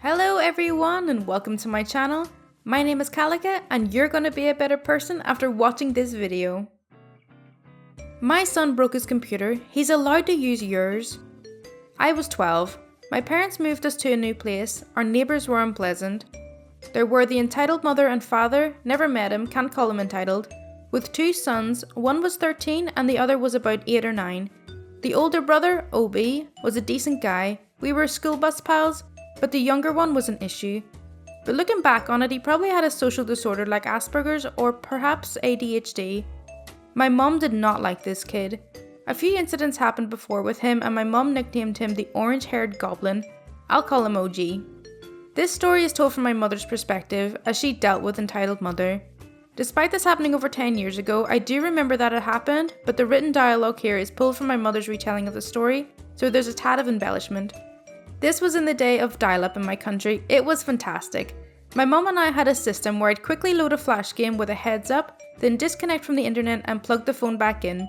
Hello everyone and welcome to my channel. My name is Kalika and you're gonna be a better person after watching this video. My son broke his computer. He's allowed to use yours. I was 12. My parents moved us to a new place. Our neighbours were unpleasant. There were the entitled mother and father, never met him, can't call him entitled, with two sons. One was 13 and the other was about 8 or 9. The older brother, OB, was a decent guy. We were school bus pals, but the younger one was an issue. But looking back on it, he probably had a social disorder like Asperger's or perhaps ADHD. My mum did not like this kid. A few incidents happened before with him and my mum nicknamed him the orange-haired goblin. I'll call him OG. This story is told from my mother's perspective as she dealt with entitled mother. Despite this happening over 10 years ago, I do remember that it happened, but the written dialogue here is pulled from my mother's retelling of the story, so there's a tad of embellishment. This was in the day of dial-up in my country. It was fantastic. My mum and I had a system where I'd quickly load a flash game with a heads up, then disconnect from the internet and plug the phone back in.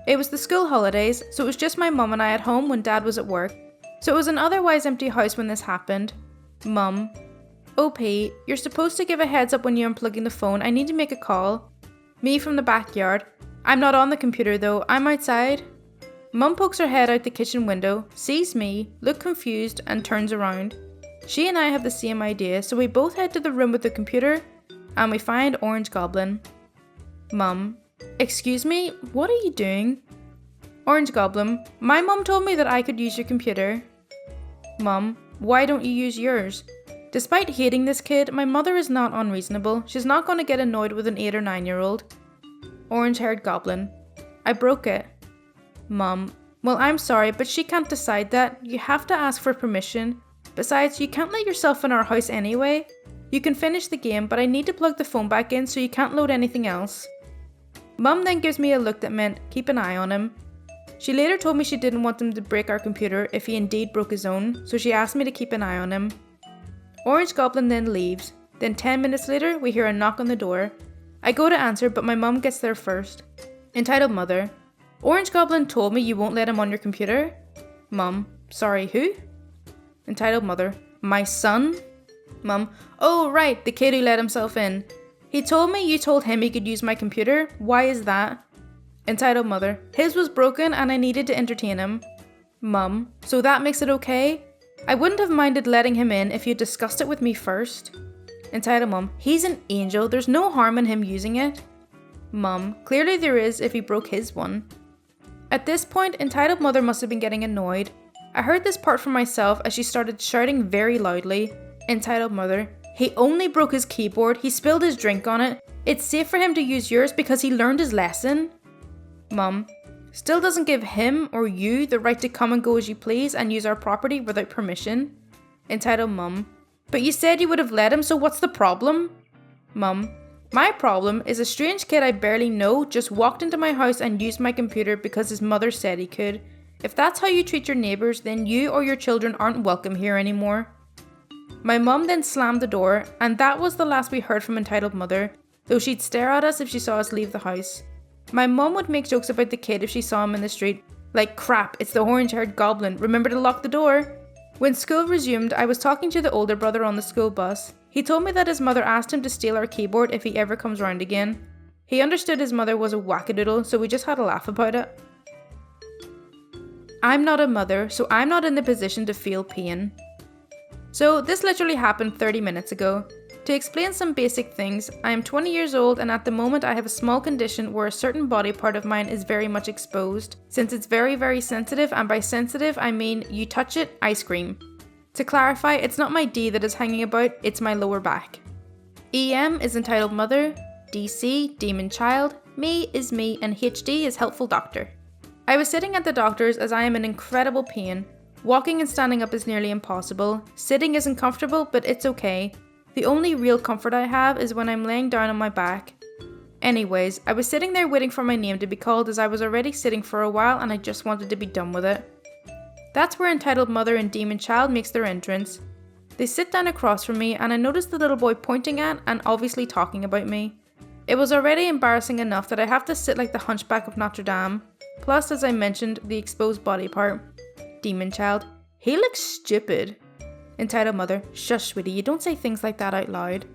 It was the school holidays, so it was just my mum and I at home when dad was at work. So it was an otherwise empty house when this happened. Mum: OP, you're supposed to give a heads up when you're unplugging the phone. I need to make a call. Me from the backyard: I'm not on the computer though, I'm outside. Mum pokes her head out the kitchen window, sees me, look confused and turns around. She and I have the same idea, so we both head to the room with the computer and we find Orange Goblin. Mum: excuse me, what are you doing? Orange Goblin: my mum told me that I could use your computer. Mum: why don't you use yours? Despite hating this kid, my mother is not unreasonable. She's not going to get annoyed with an 8 or 9-year-old. Orange-haired goblin: I broke it. Mum: well, I'm sorry, but she can't decide that. You have to ask for permission. Besides, you can't let yourself in our house anyway. You can finish the game, but I need to plug the phone back in so you can't load anything else. Mum then gives me a look that meant keep an eye on him. She later told me she didn't want him to break our computer if he indeed broke his own, so she asked me to keep an eye on him. Orange Goblin then leaves. Then 10 minutes later, we hear a knock on the door. I go to answer, but my mum gets there first. Entitled mother: Orange Goblin told me you won't let him on your computer. Mum: sorry, who? Entitled mother: my son. Mum: oh right, the kid who let himself in. He told me you told him he could use my computer. Why is that? Entitled mother: his was broken and I needed to entertain him. Mum: so that makes it okay? I wouldn't have minded letting him in if you discussed it with me first. Entitled mum: he's an angel, there's no harm in him using it. Mum: clearly there is if he broke his one. At this point, entitled mother must have been getting annoyed. I heard this part for myself as she started shouting very loudly. Entitled mother: he only broke his keyboard, he spilled his drink on it. It's safe for him to use yours because he learned his lesson. Mum: still doesn't give him or you the right to come and go as you please and use our property without permission. Entitled mum: but you said you would have let him, so what's the problem? Mum: my problem is a strange kid I barely know just walked into my house and used my computer because his mother said he could. If that's how you treat your neighbours, then you or your children aren't welcome here anymore. My mum then slammed the door, and that was the last we heard from entitled mother, though she'd stare at us if she saw us leave the house. My mum would make jokes about the kid if she saw him in the street, like crap, it's the orange-haired goblin, remember to lock the door. When school resumed, I was talking to the older brother on the school bus. He told me that his mother asked him to steal our keyboard if he ever comes round again. He understood his mother was a wackadoodle, so we just had a laugh about it. I'm not a mother, so I'm not in the position to feel pain. So this literally happened 30 minutes ago. To explain some basic things, I am 20 years old and at the moment I have a small condition where a certain body part of mine is very much exposed, since it's very sensitive, and by sensitive I mean you touch it, I scream. To clarify, it's not my D that is hanging about, it's my lower back. EM is entitled mother, DC, demon child, me is me, and HD is helpful doctor. I was sitting at the doctor's as I am in incredible pain. Walking and standing up is nearly impossible. Sitting isn't comfortable, but it's okay. The only real comfort I have is when I'm laying down on my back. Anyways, I was sitting there waiting for my name to be called as I was already sitting for a while and I just wanted to be done with it. That's where entitled mother and demon child makes their entrance. They sit down across from me and I noticed the little boy pointing at and obviously talking about me. It was already embarrassing enough that I have to sit like the hunchback of Notre Dame. Plus, as I mentioned, the exposed body part. Demon child: he looks stupid. Entitled mother, shush sweetie, you don't say things like that out loud.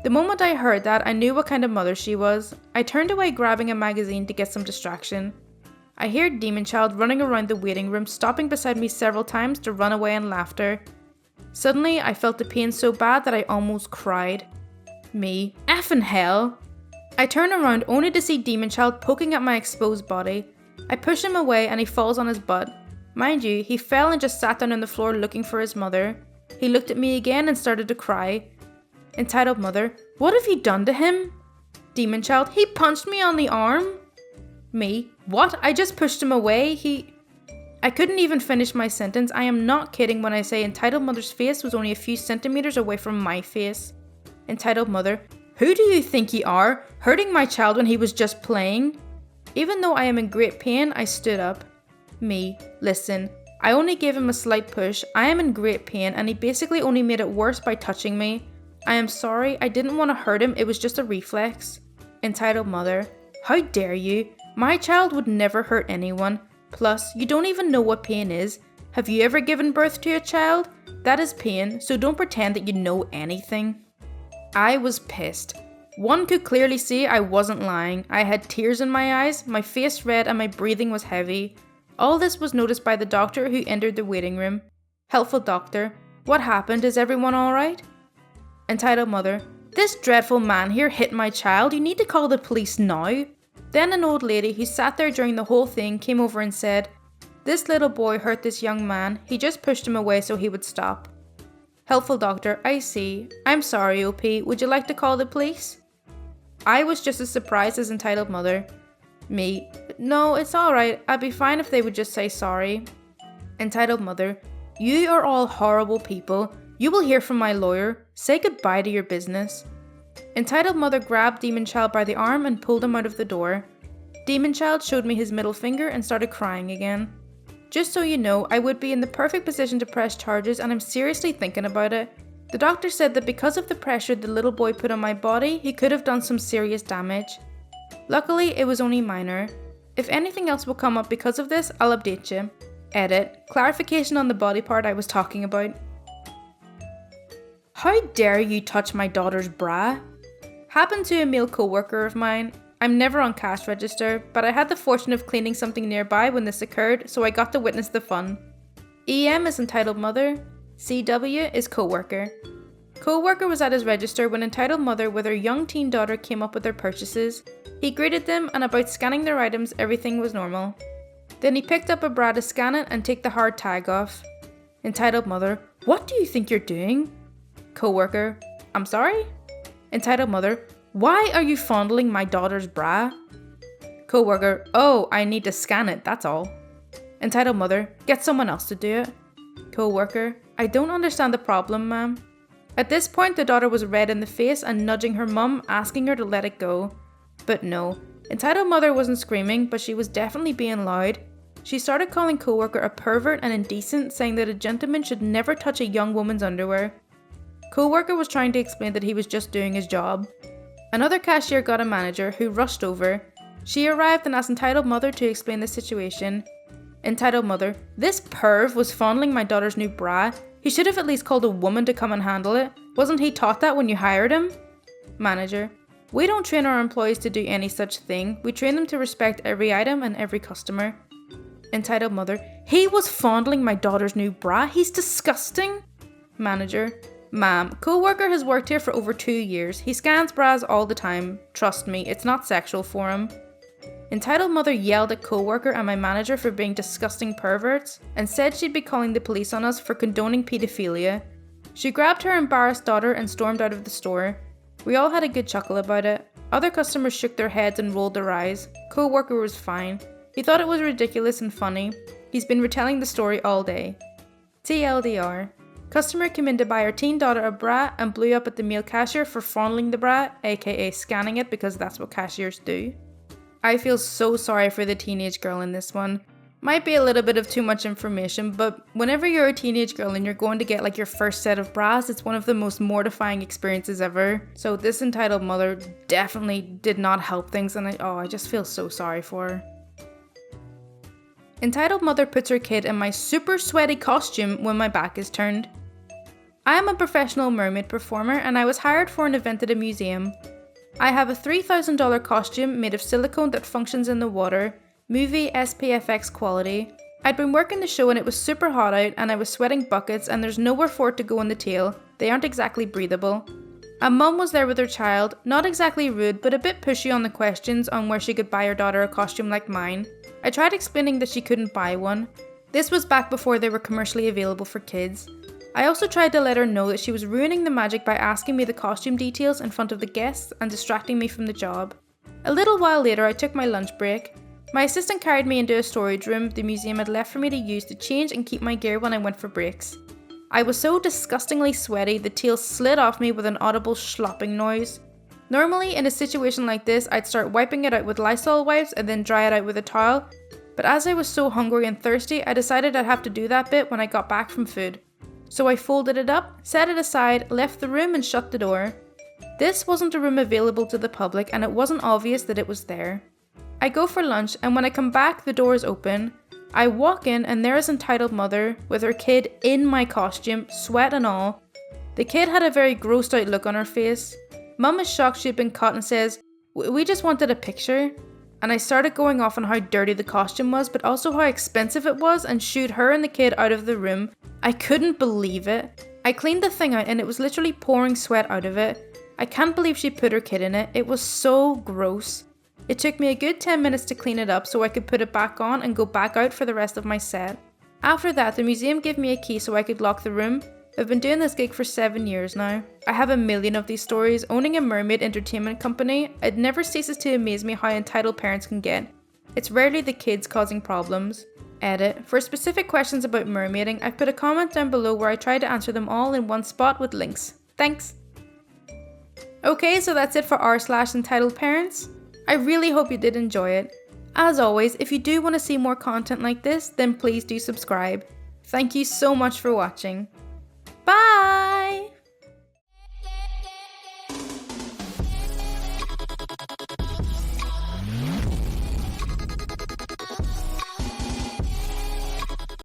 The moment I heard that, I knew what kind of mother she was. I turned away grabbing a magazine to get some distraction. I heard Demon Child running around the waiting room, stopping beside me several times to run away in laughter. Suddenly, I felt the pain so bad that I almost cried. Me. Effing hell! I turn around only to see Demon Child poking at my exposed body. I push him away and he falls on his butt. Mind you, he fell and just sat down on the floor looking for his mother. He looked at me again and started to cry. Entitled mother, what have you done to him? Demon Child, he punched me on the arm. Me, what? I just pushed him away. I couldn't even finish my sentence. I am not kidding when I say Entitled Mother's face was only a few centimeters away from my face. Entitled Mother, who do you think you are, hurting my child when he was just playing? Even though I am in great pain, I stood up. Me, listen, I only gave him a slight push. I am in great pain and he basically only made it worse by touching me. I am sorry, I didn't want to hurt him, it was just a reflex. Entitled Mother, how dare you? My child would never hurt anyone. Plus, you don't even know what pain is. Have you ever given birth to a child? That is pain, so don't pretend that you know anything. I was pissed. One could clearly see I wasn't lying. I had tears in my eyes, my face red and my breathing was heavy. All this was noticed by the doctor who entered the waiting room. Helpful doctor, what happened? Is everyone alright? Entitled Mother, this dreadful man here hit my child. You need to call the police now. Then an old lady who sat there during the whole thing came over and said, this little boy hurt this young man. He just pushed him away so he would stop. Helpful doctor, I see. I'm sorry, OP. Would you like to call the police? I was just as surprised as Entitled Mother. Me, no, it's alright. I'd be fine if they would just say sorry. Entitled Mother, you are all horrible people. You will hear from my lawyer. Say goodbye to your business. Entitled Mother grabbed Demon Child by the arm and pulled him out of the door. Demon Child showed me his middle finger and started crying again. Just so you know, I would be in the perfect position to press charges and I'm seriously thinking about it. The doctor said that because of the pressure the little boy put on my body, he could have done some serious damage. Luckily, it was only minor. If anything else will come up because of this, I'll update you. Edit. Clarification on the body part I was talking about. How dare you touch my daughter's bra? Happened to a male co-worker of mine. I'm never on cash register, but I had the fortune of cleaning something nearby when this occurred, so I got to witness the fun. EM is Entitled Mother. CW is co-worker. Co-worker was at his register when Entitled Mother with her young teen daughter came up with their purchases. He greeted them and about scanning their items, everything was normal. Then he picked up a bra to scan it and take the hard tag off. Entitled Mother, what do you think you're doing? Co-worker, I'm sorry? Entitled Mother, why are you fondling my daughter's bra? Co-worker, oh, I need to scan it, that's all. Entitled Mother, get someone else to do it. Co-worker, I don't understand the problem, ma'am. At this point, the daughter was red in the face and nudging her mum, asking her to let it go. But no, Entitled Mother wasn't screaming, but she was definitely being loud. She started calling co-worker a pervert and indecent, saying that a gentleman should never touch a young woman's underwear. Co-worker was trying to explain that he was just doing his job. Another cashier got a manager who rushed over. She arrived and asked Entitled Mother to explain the situation. Entitled Mother, this perv was fondling my daughter's new bra. He should have at least called a woman to come and handle it. Wasn't he taught that when you hired him? Manager, we don't train our employees to do any such thing. We train them to respect every item and every customer. Entitled Mother, he was fondling my daughter's new bra. He's disgusting. Manager, ma'am, co-worker has worked here for over 2 years. He scans bras all the time. Trust me, it's not sexual for him. Entitled Mother yelled at co-worker and my manager for being disgusting perverts and said she'd be calling the police on us for condoning paedophilia. She grabbed her embarrassed daughter and stormed out of the store. We all had a good chuckle about it. Other customers shook their heads and rolled their eyes. Co-worker was fine. He thought it was ridiculous and funny. He's been retelling the story all day. TLDR. Customer came in to buy her teen daughter a bra and blew up at the male cashier for fondling the bra, aka scanning it because that's what cashiers do. I feel so sorry for the teenage girl in this one. Might be a little bit of too much information, but whenever you're a teenage girl and you're going to get like your first set of bras, it's one of the most mortifying experiences ever. So this Entitled Mother definitely did not help things and I just feel so sorry for her. Entitled Mother puts her kid in my super sweaty costume when my back is turned. I am a professional mermaid performer and I was hired for an event at a museum. I have a $3,000 costume made of silicone that functions in the water, movie SPFX quality. I'd been working the show and it was super hot out and I was sweating buckets and there's nowhere for it to go in the tail. They aren't exactly breathable. A mum was there with her child, not exactly rude but a bit pushy on the questions on where she could buy her daughter a costume like mine. I tried explaining that she couldn't buy one. This was back before they were commercially available for kids. I also tried to let her know that she was ruining the magic by asking me the costume details in front of the guests and distracting me from the job. A little while later I took my lunch break. My assistant carried me into a storage room the museum had left for me to use to change and keep my gear when I went for breaks. I was so disgustingly sweaty the tail slid off me with an audible slopping noise. Normally in a situation like this I'd start wiping it out with Lysol wipes and then dry it out with a towel, but as I was so hungry and thirsty I decided I'd have to do that bit when I got back from food. So I folded it up, set it aside, left the room and shut the door. This wasn't a room available to the public and it wasn't obvious that it was there. I go for lunch and when I come back the door is open. I walk in and there is entitled mother with her kid in my costume, sweat and all. The kid had a very grossed out look on her face. Mum is shocked she had been caught and says, "We just wanted a picture." And I started going off on how dirty the costume was but also how expensive it was and shooed her and the kid out of the room. I couldn't believe it. I cleaned the thing out and it was literally pouring sweat out of it. I can't believe she put her kid in it. It was so gross. It took me a good 10 minutes to clean it up so I could put it back on and go back out for the rest of my set. After that, the museum gave me a key so I could lock the room. I've been doing this gig for 7 years now. I have a million of these stories. Owning a mermaid entertainment company, it never ceases to amaze me how entitled parents can get. It's rarely the kids causing problems. Edit. For specific questions about mermaiding, I've put a comment down below where I try to answer them all in one spot with links. Thanks! Okay, so that's it for r/EntitledParents. I really hope you did enjoy it. As always, if you do want to see more content like this, then please do subscribe. Thank you so much for watching. Bye!